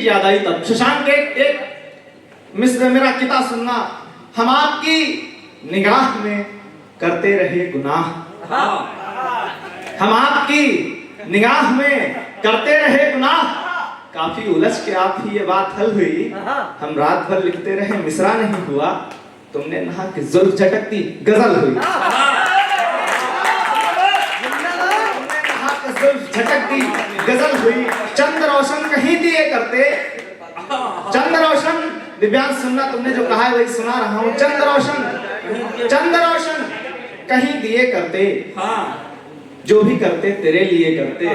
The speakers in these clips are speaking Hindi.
चीज याद आई तब। शशांक एक मिस्र मेरा किता सुनना, हम आपकी निगाह में करते रहे गुनाह, हम आपकी निगाह में करते रहे गुनाह, काफी उलझ के आप ही ये बात हल हुई, हम रात भर लिखते रहे मिसरा नहीं हुआ, तुमने नहा के जुल्फ झटकती गजल हुई, झटकती गजल हुई। चंद्र रोशन कहीं दिए करते, चंद्र रोशन दिव्यांश सुनना, तुमने जो कहा है वही सुना रहा हूँ। चंद्र रोशन कहीं दिए करते, जो भी करते तेरे लिए करते,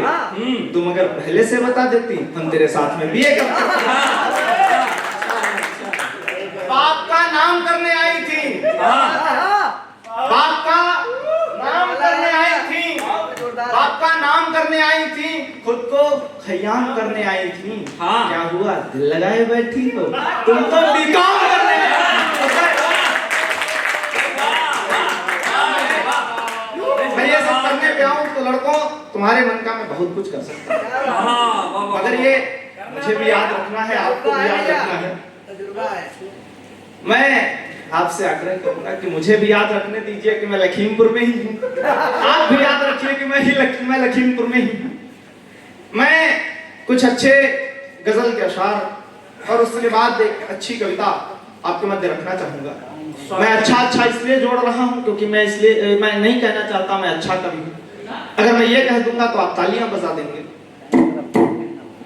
तुम अगर पहले से बता देती हम तेरे साथ में बीए करते। बाप का नाम करने आई थी, बाप का नाम करने आई थी, बाप का नाम करने आई थी, खुद को खयाम करने आई थी। क्या हुआ दिल लगाए बैठी हो, तुम तो बीकॉम करने मैं ये सब करने पे आऊं तो लड़कों तुम्हारे मन का मैं बहुत कुछ कर सकता हूं, मगर ये मुझे भी याद रखना है, आपको भी याद रखना है। मैं आपसे आग्रह करूंगा कि मुझे भी याद रखने दीजिए कि मैं लखीमपुर में ही हूँ, आप भी याद रखिए कि मैं लखीमपुर में ही हूँ। मैं कुछ अच्छे गजल के अशार और उसके बाद एक अच्छी कविता आपके मध्य रखना चाहूंगा। मैं अच्छा इसलिए जोड़ रहा हूँ क्योंकि मैं नहीं कहना चाहता मैं अच्छा कवि हूँ। अगर मैं ये कह दूंगा तो आप तालियां बजा देंगे,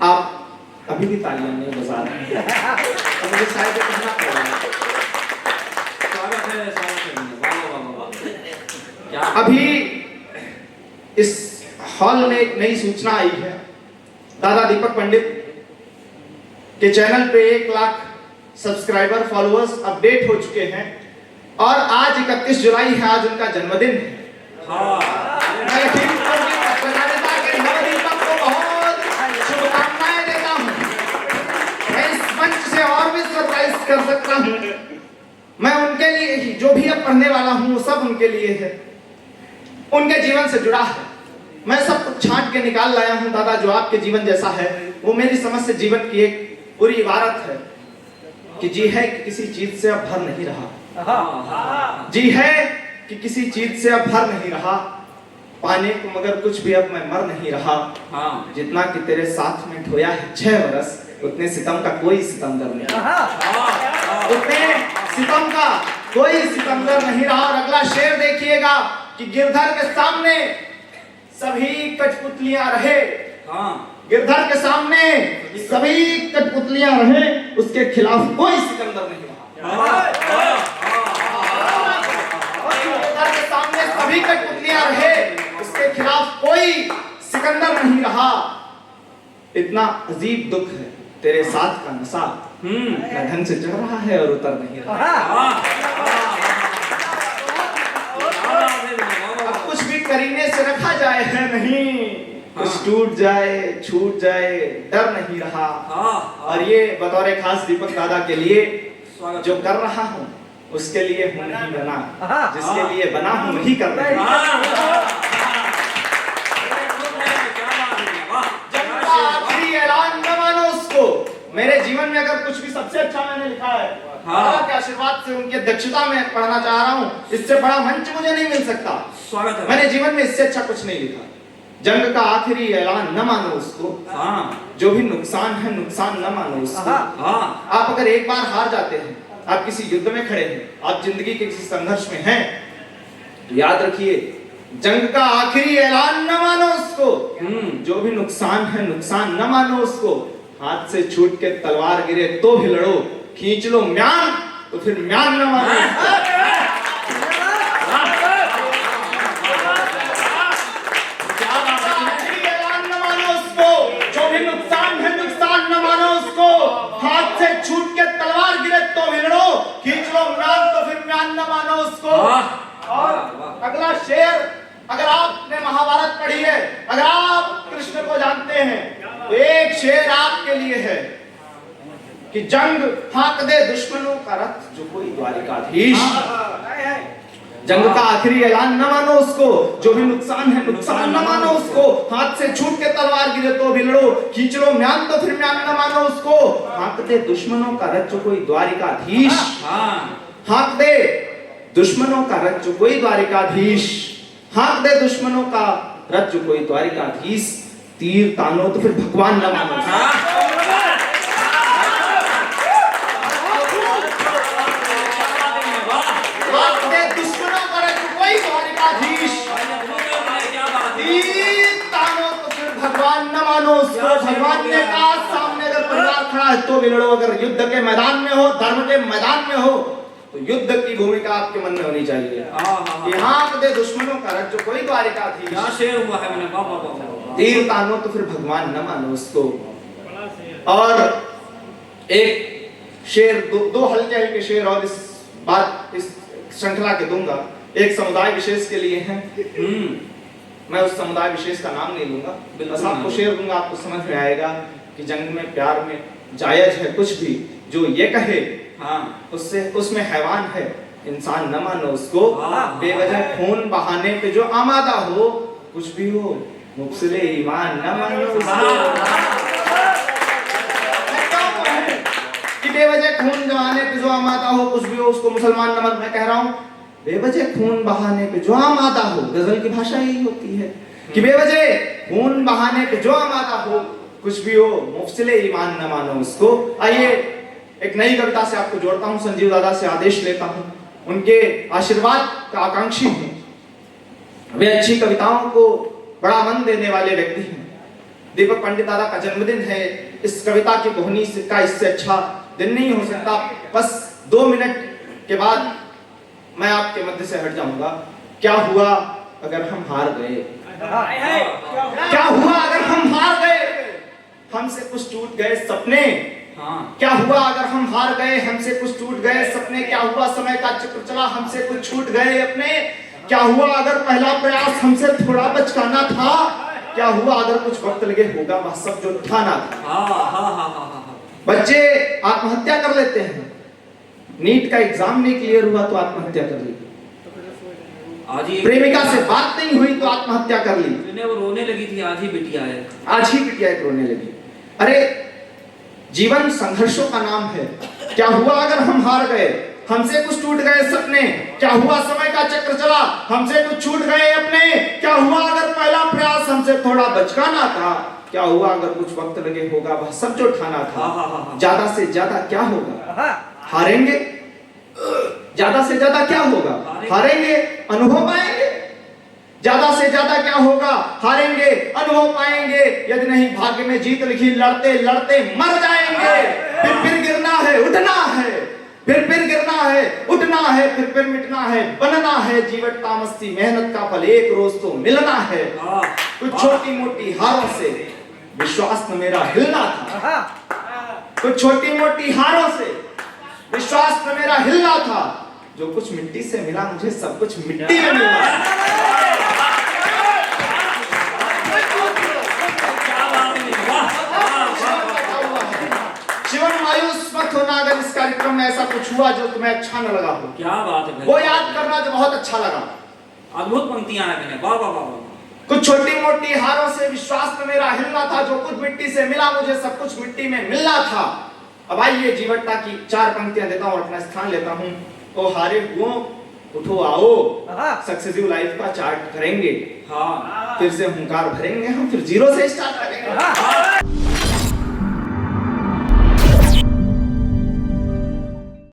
आप अभी भी तालियां नहीं बजा रहे हैं, तो मुझे शायद ये कहना पड़ेगा। अभी इस हॉल में एक नई सूचना आई है, दादा दीपक पंडित के चैनल पे 1 लाख सब्सक्राइबर फॉलोअर्स अपडेट हो चुके हैं और आज 31 जुलाई है, आज उनका जन्मदिन है। मैं लखीमपुर के जनता के नवदीपक को बहुत शुभकामनाएं देता हूं। मैं इस मंच से और भी सरप्राइज कर सकता हूं। मैं उनके लिए ही जो भी अब पढ़ने वाला हूं वो सब उनके लिए है, उनके जीवन से जुड़ा है। मैं सब कुछ छांट के निकाल लाया हूं। दादा जो आपके जीवन जैसा है वो मेरी समझ से जीवन की एक पूरी इबारत है कि जी है कि किसी चीज से अब भर नहीं रहा, जी है कि किसी चीज से अब भर नहीं रहा, पाने को मगर कुछ भी अब मैं मर नहीं रहा। जितना कि तेरे साथ में ढोया है 6 बरस, उतने सितम का कोई सितमगर नहीं रहा, उतने सितम का कोई सितमगर नहीं रहा। और अगला शेर देखिएगा कि गिरधर के सामने सभी कठपुतलियां रहे, गिरधर के सामने सभी कठपुतलियां रहे, उसके खिलाफ कोई सिकंदर नहीं रहा। गिरधर के सामने सभी कठपुतलियां रहे, उसके खिलाफ कोई सिकंदर नहीं रहा। इतना अजीब दुख है तेरे साथ का नशा, न ढंग से चढ़ रहा है और उतर नहीं रहा। अब कुछ भी करीने से रखा जाए है नहीं, कुछ टूट जाए छूट जाए डर नहीं रहा। और ये बतौर खास दीपक दादा के लिए जो कर रहा हूँ उसके लिए हूँ नहीं बना, जिसके लिए बना हूँ वही कर रहा हूँ। आखिरी ऐलान न मानो उसको। मेरे जीवन में अगर कुछ भी सबसे अच्छा मैंने लिखा है, दादा के आशीर्वाद से उनकी अध्यक्षता में पढ़ना चाह रहा हूँ, इससे बड़ा मंच मुझे नहीं मिल सकता। स्वागत है। मैंने जीवन में इससे अच्छा कुछ नहीं लिखा। जंग का आखिरी ऐलान न मानो उसको, जो भी नुकसान है नुकसान न मानो उसको। आप अगर एक बार हार जाते हैं, आप किसी युद्ध में खड़े हैं, आप जिंदगी के किसी संघर्ष में हैं, तो याद रखिए जंग का आखिरी ऐलान न मानो उसको, जो भी नुकसान है नुकसान न मानो उसको। हाथ से छूट के तलवार गिरे तो भी लड़ो, खींच लो म्यान तो फिर म्यान न मानो। हाथ से छूट के तलवार गिरे तो भी लड़ो, खींच लो म्यान तो फिर म्यान न मानो उसको। और अगला शेर, अगर आपने महाभारत पढ़ी है, अगर आप कृष्ण को जानते हैं, तो एक शेर आपके लिए है कि जंग हाँक दे दुश्मनों का रथ जो कोई द्वारिकाधीश, जंग का आखिरी ऐलान न मानो उसको, जो भी नुकसान है नुकसान न मानो उसको, हाथ से छूट के तलवार गिरे तो भी लड़ो, खींच लो म्यान तो फिर म्यान न मानो उसको। हाँक दे दुश्मनों का रथ जो कोई द्वारिकाधीश, हाँक दे दुश्मनों का रथ जो कोई द्वारिकाधीश, हाँक दे दुश्मनों का रथ जो कोई द्वारिकाधीश, तीर तानो तो फिर भगवान न मानो। दुश्मनों का रथ जो कोई द्वारिकाधीश, तीर तानो तो फिर भगवान न मानो उसको। भगवान ने कहा सामने अगर परिवार खड़ा है तो भी लड़ो, अगर युद्ध के मैदान में हो, धर्म के मैदान में हो तो युद्ध की भूमिका आपके मन में होनी चाहिए। हाँक दे दुश्मनों का रथ जो कोई द्वारिकाधीश, क्या शेर हुआ है मैंने, बाबा तीर तानो तो फिर भगवान न मानो उसको। और एक शेर, दो हल्के हल्के शेर और इस बात इस श्रृंखला के दूंगा, एक समुदाय विशेष के लिए है। मैं उस समुदाय विशेष का नाम नहीं लूंगा, बस आपको शेर दूंगा, आपको समझ में आएगा कि जंग में प्यार में जायज है कुछ भी, जो ये कहे उससे उसमें हैवान है, इंसान न मानो उसको। बेवजह खून बहाने पे जो आमादा हो, कुछ भी हो मुफसिले ईमान न मानो उसको। कि बेवजह खून बहाने पे जो आमादा हो, कुछ भी हो उसको मुसलमान न मानो। मैं कह रहा हूँ बेवजह खून बहाने पे जो आमादा हो, गजल की भाषा यही होती है कि बेवजह खून बहाने पे जो आमादा हो, कुछ भी हो मुफसिले ईमान न मानो उसको। आइए एक नई कविता से आपको जोड़ता हूं, संजीव दादा से आदेश लेता हूं, उनके आशीर्वाद का आकांक्षी हूं। वे अच्छी कविताओं को बड़ा मन देने वाले व्यक्ति हैं। दीपक पंडित दादा का जन्मदिन है, इस कविता की कोहनी का इससे अच्छा दिन नहीं हो सकता। बस 2 मिनट के बाद मैं आपके मध्य से हट जाऊंगा। क्या हुआ अगर हम हार गए, क्या हुआ अगर हम हार गए, हमसे कुछ टूट गए सपने। क्या हुआ अगर हम हार गए, हमसे कुछ टूट गए सपने। क्या हुआ समय का चक्र चला, हमसे कुछ छूट गए अपने। क्या हुआ अगर पहला प्रयास हमसे थोड़ा बचकाना था। क्या हुआ अगर कुछ वक्त लगे, होगा वह सब जो ठाना था। बच्चे आत्महत्या कर लेते हैं, नीट का एग्जाम नहीं क्लियर हुआ तो आत्महत्या कर ली, प्रेमिका से बात नहीं हुई तो आत्महत्या कर ली। वो रोने लगी थी, आज ही बिटिया है, आज ही बिटिया रोने लगी। अरे जीवन संघर्षों का नाम है। क्या हुआ अगर हम हार गए, हमसे कुछ टूट गए सपने। क्या हुआ समय का चक्र चला, हमसे कुछ छूट गए अपने। क्या हुआ अगर पहला प्रयास हमसे थोड़ा बचकाना था। क्या हुआ अगर कुछ वक्त लगे, होगा वह सब जो ठाना था। ज्यादा से ज्यादा क्या होगा, हारेंगे। ज्यादा से ज्यादा क्या होगा, हारेंगे, अनुभव पाएंगे। ज्यादा से ज्यादा क्या होगा, हारेंगे, अनुभव पाएंगे। यदि नहीं भाग्य में जीत लिखी, लड़ते लड़ते मर जाएंगे। फिर गिरना है, उठना है, फिर गिरना है, उठना है, फिर मिटना है, बनना है। जीवन तामसी मेहनत का फल एक रोज तो मिलना है। कुछ छोटी मोटी हारों से विश्वास न मेरा हिलना था। कुछ छोटी मोटी हारों से विश्वास न मेरा हिलना था। जो कुछ मिट्टी से मिला, मुझे सब कुछ मिट्टी में मिला। जीवन मायूस मत होना अगर इस कार्यक्रम में ऐसा कुछ हुआ जो तुम्हें अच्छा न लगा हो। क्या बात है, वो याद करना जो बहुत अच्छा लगा। अद्भुत पंक्तियां हैं, वाह वाह वाह। कुछ छोटी मोटी हारों से विश्वास में मेरा हिलना था। जो कुछ मिट्टी से मिला, मुझे सब कुछ मिट्टी में मिलना था। अब आइए जीवटता की 4 पंक्तियां देता हूं और अपना स्थान लेता हूं। ओ हारे हुओं उठो आओ, सक्सेसिव लाइफ का चार्ट करेंगे। फिर से हुंकार भरेंगे हम, फिर 0 से स्टार्ट करेंगे।